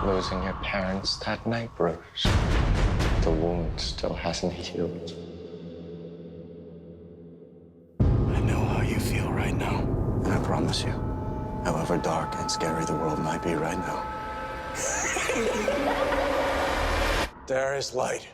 losing your parents that night, Bruce. The wound still hasn't healed. I know how you feel right now. And I promise you, however dark and scary the world might be right now, there is light.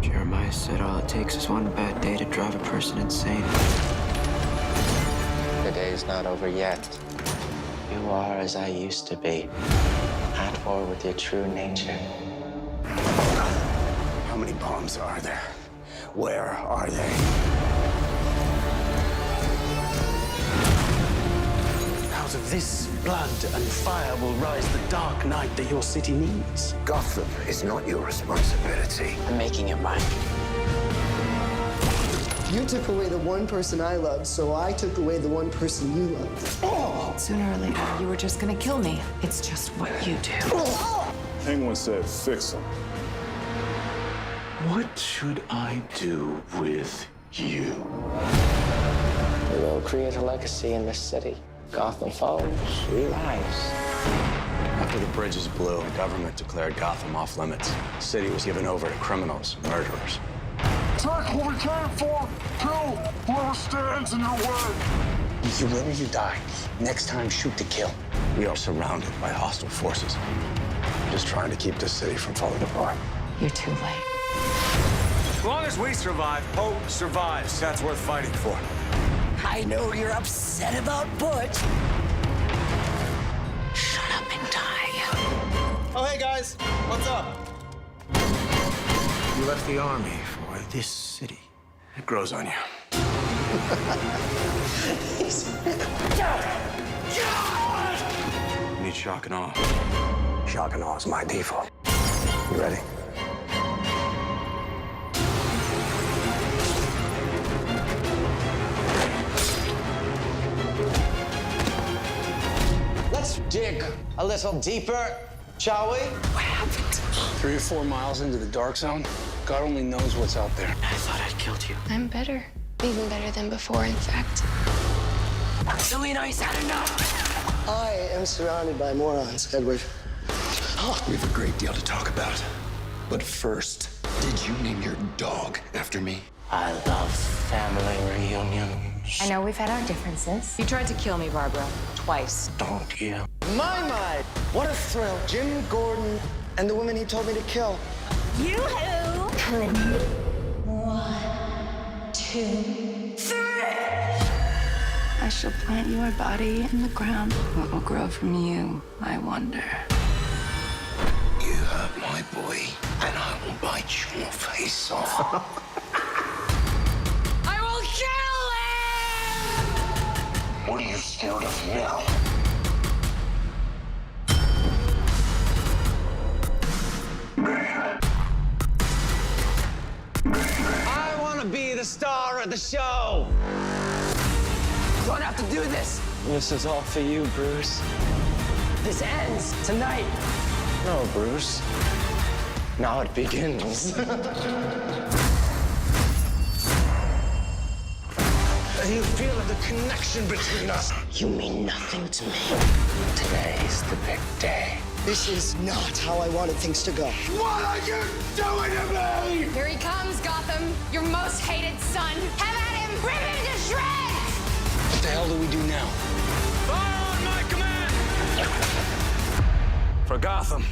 Jeremiah said all it takes is one bad day to drive a person insane. The day's not over yet. You are as I used to be, at war with your true nature. How many bombs are there? Where are they? Out of this blood and fire will rise the dark night that your city needs. Gotham is not your responsibility. I'm making it mine. You took away the one person I loved, so I took away the one person you loved. Sooner or later, you were just gonna kill me. It's just what you do. Penguin said fix him. What should I do with you? We will create a legacy in this city. Gotham falls, we rise. After the bridges blew, the government declared Gotham off limits. The city was given over to criminals and murderers. Take what we came for! Kill whoever stands in your way! You win or you die. Next time, shoot to kill. We are surrounded by hostile forces. I'm just trying to keep this city from falling apart. You're too late. As long as we survive, hope survives. That's worth fighting for. I know you're upset about Butch. Shut up and die. Oh, hey, guys. What's up? You left the army for this city. It grows on you. You need shock and awe. Shock and awe is my default. You ready? Let's dig a little deeper, shall we? What happened? 3 or 4 miles into the dark zone, God only knows what's out there. I thought I'd killed you. I'm better. Even better than before, in fact. Selina, he's had enough. I am surrounded by morons, Edward. We have a great deal to talk about. But first, did you name your dog after me? I love family reunions. I know we've had our differences. You tried to kill me, Barbara. Twice. Don't you? My, what a thrill. Jim Gordon and the woman he told me to kill. You who? Couldn't. 1, 2, 3. I shall plant your body in the ground. What will grow from you, I wonder. You hurt my boy, and I will bite your face off. I will kill him! What are you scared of now? I want to be the star of the show. You don't have to do this. This is all for you, Bruce. This ends tonight. No, Bruce. Now it begins. You feel the connection between us. You mean nothing to me. Today's the big day. This is not how I wanted things to go. What are you doing to me? Here he comes, Gotham. Your most hated son. Have at him. Rip him to shreds! What the hell do we do now? Fire on my command! For Gotham.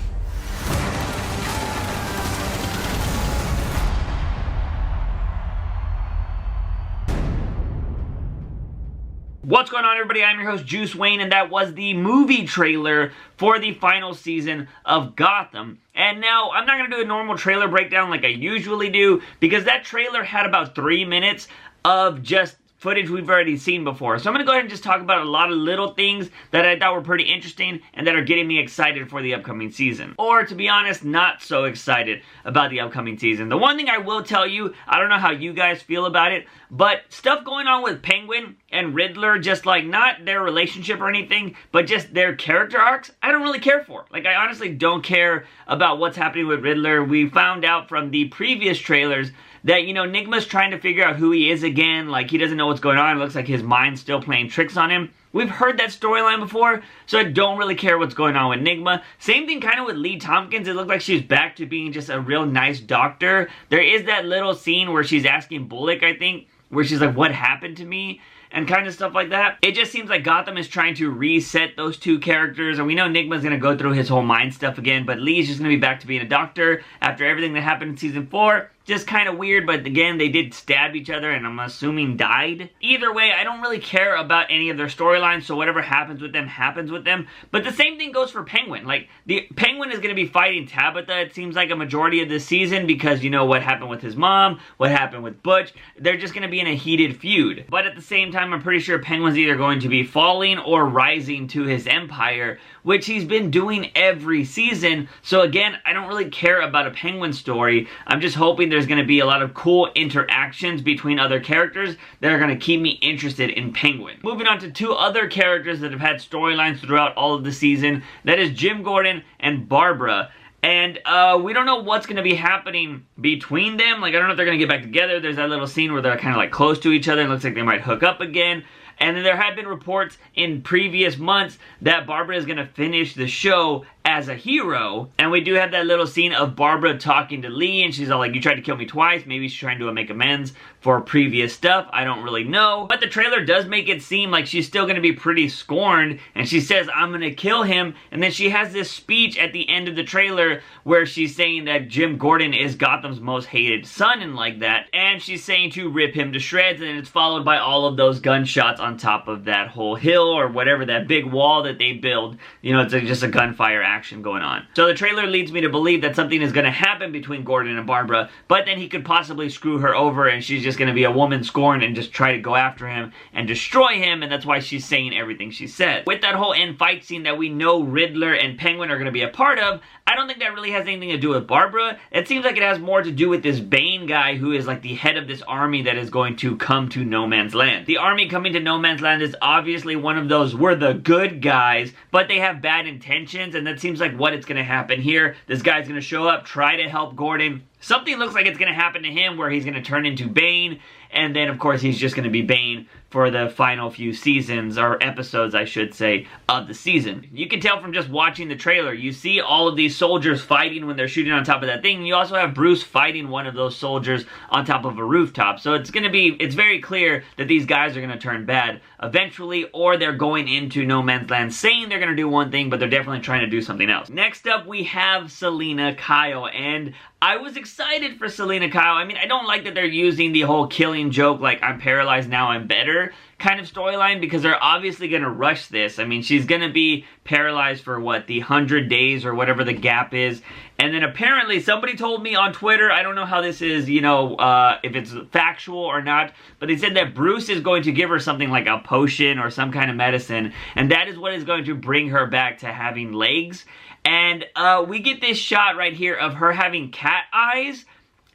What's going on, everybody? I'm your host, Juice Wayne, and that was the movie trailer for the final season of Gotham. And now, I'm not going to do a normal trailer breakdown like I usually do, because that trailer had about 3 minutes of just footage we've already seen before. So I'm going to go ahead and just talk about a lot of little things that I thought were pretty interesting and that are getting me excited for the upcoming season. Or, to be honest, not so excited about the upcoming season. The one thing I will tell you, I don't know how you guys feel about it, but stuff going on with Penguin and Riddler, just like not their relationship or anything, but just their character arcs, I don't really care for. Like, I honestly don't care about what's happening with Riddler. We found out from the previous trailers that, you know, Nigma's trying to figure out who he is again. Like, he doesn't know what's going on. It looks like his mind's still playing tricks on him. We've heard that storyline before, so I don't really care what's going on with Nigma. Same thing kind of with Lee Tompkins. It looked like she's back to being just a real nice doctor. There is that little scene where she's asking Bullock, I think, where she's like, what happened to me? And kind of stuff like that. It just seems like Gotham is trying to reset those two characters, and we know Nigma's going to go through his whole mind stuff again, but Lee's just going to be back to being a doctor after everything that happened in Season 4. Just kind of weird, but again, they did stab each other, and I'm assuming died. Either way, I don't really care about any of their storylines, so whatever happens with them, happens with them. But the same thing goes for Penguin. Like, the Penguin is going to be fighting Tabitha, it seems like, a majority of this season, because you know what happened with his mom, what happened with Butch. They're just going to be in a heated feud. But at the same time, I'm pretty sure Penguin's either going to be falling or rising to his empire, which he's been doing every season. So again, I don't really care about a Penguin story. I'm just hoping there's going to be a lot of cool interactions between other characters that are going to keep me interested in Penguin. Moving on to two other characters that have had storylines throughout all of the season. That is Jim Gordon and Barbara. And we don't know what's going to be happening between them. Like, I don't know if they're going to get back together. There's that little scene where they're kind of like close to each other. It looks like they might hook up again. And then there have been reports in previous months that Barbara is going to finish the show as a hero. And we do have that little scene of Barbara talking to Lee, and she's all like, you tried to kill me twice. Maybe she's trying to make amends for previous stuff. I don't really know. But the trailer does make it seem like she's still going to be pretty scorned, and she says, I'm going to kill him. And then she has this speech at the end of the trailer where she's saying that Jim Gordon is Gotham's most hated son and like that. And she's saying to rip him to shreds, and it's followed by all of those gunshots on top of that whole hill or whatever, that big wall that they build. You know, it's just a gunfire action going on. So the trailer leads me to believe that something is going to happen between Gordon and Barbara, but then he could possibly screw her over and she's just going to be a woman scorned and just try to go after him and destroy him, and that's why she's saying everything she said. With that whole end fight scene that we know Riddler and Penguin are going to be a part of, I don't think that really has anything to do with Barbara. It seems like it has more to do with this Bane guy who is like the head of this army that is going to come to No Man's Land. The army coming to No Man's Land is obviously one of those, we're the good guys, but they have bad intentions, and that seems like what it's going to happen here. This guy's going to show up, try to help Gordon. Something looks like it's going to happen to him where he's going to turn into Bane, and then of course he's just going to be Bane for the final few seasons, or episodes I should say, of the season. You can tell from just watching the trailer, you see all of these soldiers fighting when they're shooting on top of that thing, and you also have Bruce fighting one of those soldiers on top of a rooftop. So it's very clear that these guys are going to turn bad eventually, or they're going into No Man's Land saying they're going to do one thing, but they're definitely trying to do something else. Next up, we have Selina Kyle, and I was excited for Selina Kyle. I mean, I don't like that they're using the whole killing joke, like, I'm paralyzed, now I'm better kind of storyline, because they're obviously going to rush this. I mean, she's going to be paralyzed for, what, the 100 days or whatever the gap is. And then apparently, somebody told me on Twitter, I don't know how this is, you know, if it's factual or not, but they said that Bruce is going to give her something like a potion or some kind of medicine, and that is what is going to bring her back to having legs. And we get this shot right here of her having cat eyes,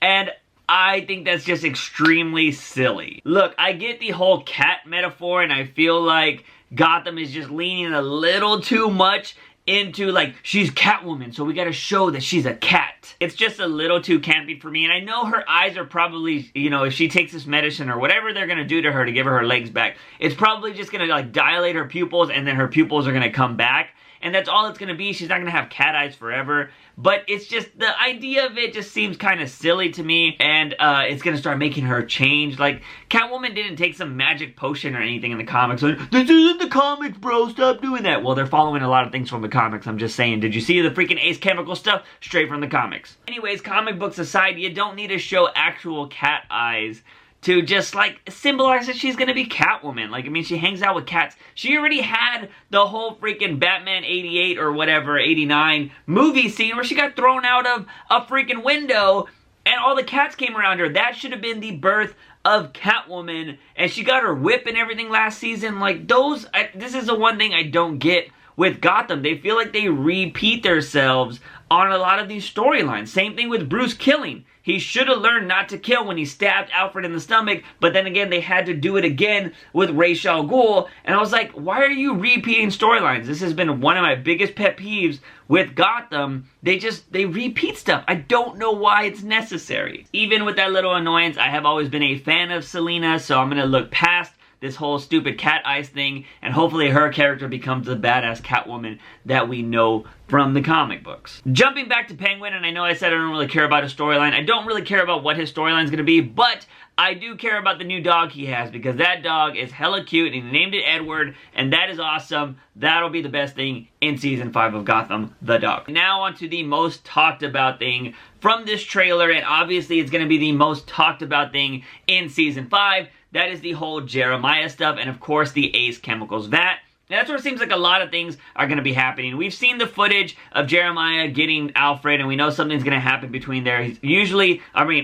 and I think that's just extremely silly. Look, I get the whole cat metaphor, and I feel like Gotham is just leaning a little too much into, like, she's Catwoman, so we gotta show that she's a cat. It's just a little too campy for me, and I know her eyes are probably, you know, if she takes this medicine or whatever they're gonna do to her to give her legs back, it's probably just gonna, like, dilate her pupils, and then her pupils are gonna come back. And that's all it's going to be. She's not going to have cat eyes forever. But it's just, the idea of it just seems kind of silly to me. And it's going to start making her change. Like, Catwoman didn't take some magic potion or anything in the comics. Like, this isn't the comics, bro. Stop doing that. Well, they're following a lot of things from the comics. I'm just saying. Did you see the freaking Ace Chemical stuff? Straight from the comics. Anyways, comic books aside, you don't need to show actual cat eyes to just, like, symbolize that she's gonna be Catwoman. Like, I mean, she hangs out with cats. She already had the whole freaking Batman 88 or whatever, 89 movie scene where she got thrown out of a freaking window and all the cats came around her. That should have been the birth of Catwoman, and she got her whip and everything last season. Like, this is the one thing I don't get with Gotham. They feel like they repeat themselves on a lot of these storylines. Same thing with Bruce killing. he should have learned not to kill when he stabbed Alfred in the stomach, but then again, they had to do it again with Ra's al Ghul, and I was like, why are you repeating storylines? This has been one of my biggest pet peeves with Gotham. They repeat stuff. I don't know why it's necessary. Even with that little annoyance, I have always been a fan of Selina, so I'm gonna look past this whole stupid cat eyes thing, and hopefully her character becomes the badass Catwoman that we know from the comic books. Jumping back to Penguin, and I know I said I don't really care about his storyline. I don't really care about what his storyline is going to be, but I do care about the new dog he has, because that dog is hella cute, and he named it Edward, and that is awesome. That'll be the best thing in Season 5 of Gotham, the dog. Now on to the most talked about thing from this trailer, and obviously it's going to be the most talked about thing in Season 5. That is the whole Jeremiah stuff, and of course the Ace Chemicals vat. And that's where it seems like a lot of things are going to be happening. We've seen the footage of Jeremiah getting Alfred, and we know something's going to happen between there.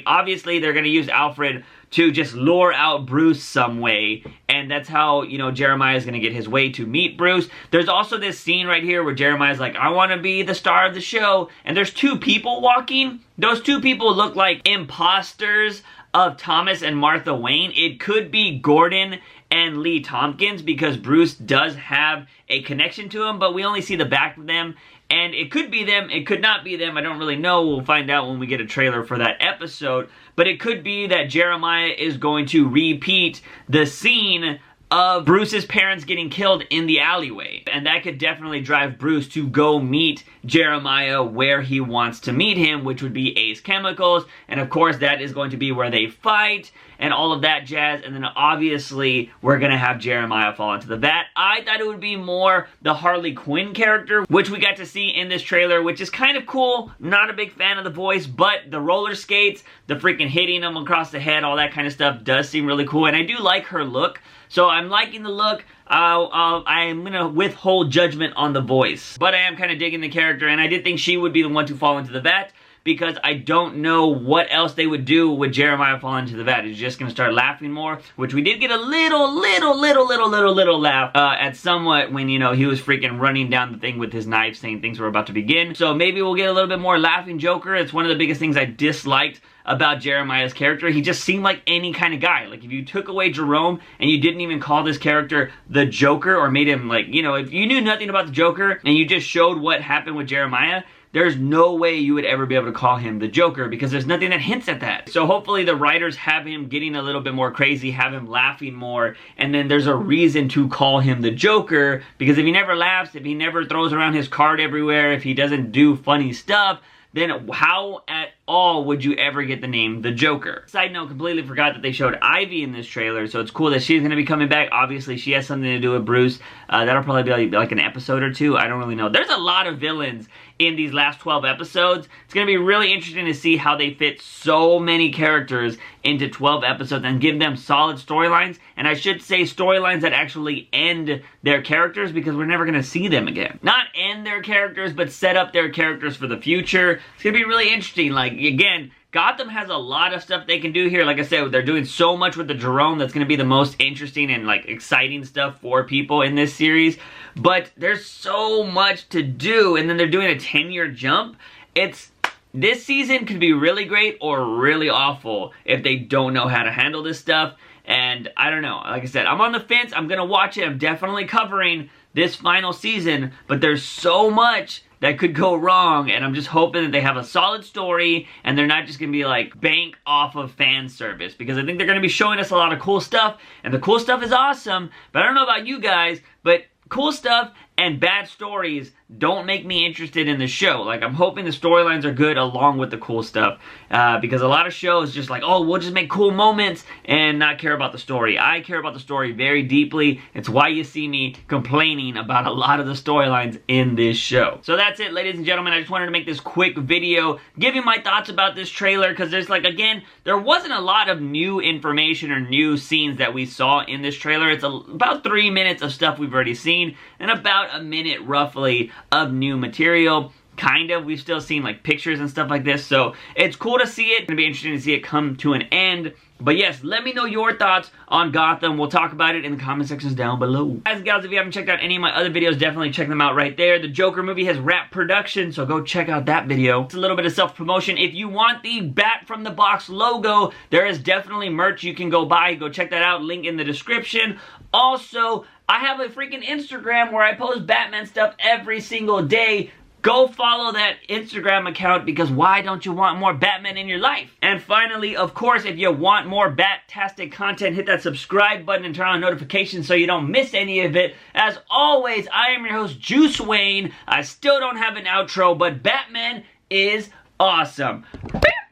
Obviously they're going to use Alfred to just lure out Bruce some way, and that's how, you know, Jeremiah is going to get his way to meet Bruce. There's also this scene right here where Jeremiah's like, I want to be the star of the show, and there's two people walking. Those two people look like imposters of Thomas and Martha Wayne. It could be Gordon and Lee Tompkins, because Bruce does have a connection to him, but we only see the back of them, and it could be them, it could not be them, I don't really know. We'll find out when we get a trailer for that episode, but it could be that Jeremiah is going to repeat the scene of Bruce's parents getting killed in the alleyway, and that could definitely drive Bruce to go meet Jeremiah where he wants to meet him, which would be Ace Chemicals, and of course that is going to be where they fight and all of that jazz, and then obviously we're gonna have Jeremiah fall into the vat. I thought it would be more the Harley Quinn character, which we got to see in this trailer, which is kind of cool. Not a big fan of the voice, but the roller skates, the freaking hitting them across the head, all that kind of stuff does seem really cool, and I do like her look. So I'm liking the look. I'm gonna withhold judgment on the voice, but I am kind of digging the character, and I did think she would be the one to fall into the vat, because I don't know what else they would do with Jeremiah falling into the vat. He's just gonna start laughing more, which we did get a little laugh at somewhat when, you know, he was freaking running down the thing with his knife saying things were about to begin. So maybe we'll get a little bit more laughing Joker. It's one of the biggest things I disliked about Jeremiah's character. He just seemed like any kind of guy. Like, if you took away Jerome and you didn't even call this character the Joker, or made him, like, you know, if you knew nothing about the Joker and you just showed what happened with Jeremiah, there's no way you would ever be able to call him the Joker, because there's nothing that hints at that. So hopefully the writers have him getting a little bit more crazy, have him laughing more, and then there's a reason to call him the Joker, because if he never laughs, if he never throws around his card everywhere, if he doesn't do funny stuff, then how at all would you ever get the name the Joker? Side note, completely forgot that they showed Ivy in this trailer, so it's cool that she's going to be coming back. Obviously, she has something to do with Bruce. That'll probably be like an episode or two. I don't really know. There's a lot of villains in these last 12 episodes. It's going to be really interesting to see how they fit so many characters into 12 episodes and give them solid storylines. And I should say storylines that actually end their characters, because we're never going to see them again. Not end their characters, but set up their characters for the future. It's going to be really interesting. Like, again, Gotham has a lot of stuff they can do here. Like I said, they're doing so much with the Jerome that's going to be the most interesting and, like, exciting stuff for people in this series. But there's so much to do, and then they're doing a 10-year jump. This season could be really great or really awful if they don't know how to handle this stuff. And I don't know. Like I said, I'm on the fence. I'm going to watch it. I'm definitely covering this final season, but there's so much that could go wrong, and I'm just hoping that they have a solid story and they're not just going to be like bank off of fan service, because I think they're going to be showing us a lot of cool stuff, and the cool stuff is awesome, but I don't know about you guys, but cool stuff and bad stories don't make me interested in the show. Like, I'm hoping the storylines are good along with the cool stuff, because a lot of shows just like, oh, we'll just make cool moments and not care about the story. I care about the story very deeply. It's why you see me complaining about a lot of the storylines in this show. So that's it, ladies and gentlemen. I just wanted to make this quick video giving my thoughts about this trailer, because there's, like, again, there wasn't a lot of new information or new scenes that we saw in this trailer. It's about 3 minutes of stuff we've already seen and about a minute roughly of new material. kind of. We've still seen like pictures and stuff like this, so it's cool to see it. It's gonna be interesting to see it come to an end. But yes, let me know your thoughts on Gotham. We'll talk about it in the comment sections down below. Guys and gals, if you haven't checked out any of my other videos, definitely check them out right there. The Joker movie has wrapped production, so go check out that video. It's a little bit of self-promotion. If you want the Bat from the Box logo, there is definitely merch you can go buy. Go check that out. Link in the description. Also, I have a freaking Instagram where I post Batman stuff every single day. Go follow that Instagram account, because why don't you want more Batman in your life? And finally, of course, if you want more Bat-tastic content, hit that subscribe button and turn on notifications so you don't miss any of it. As always, I am your host, Juice Wayne. I still don't have an outro, but Batman is awesome.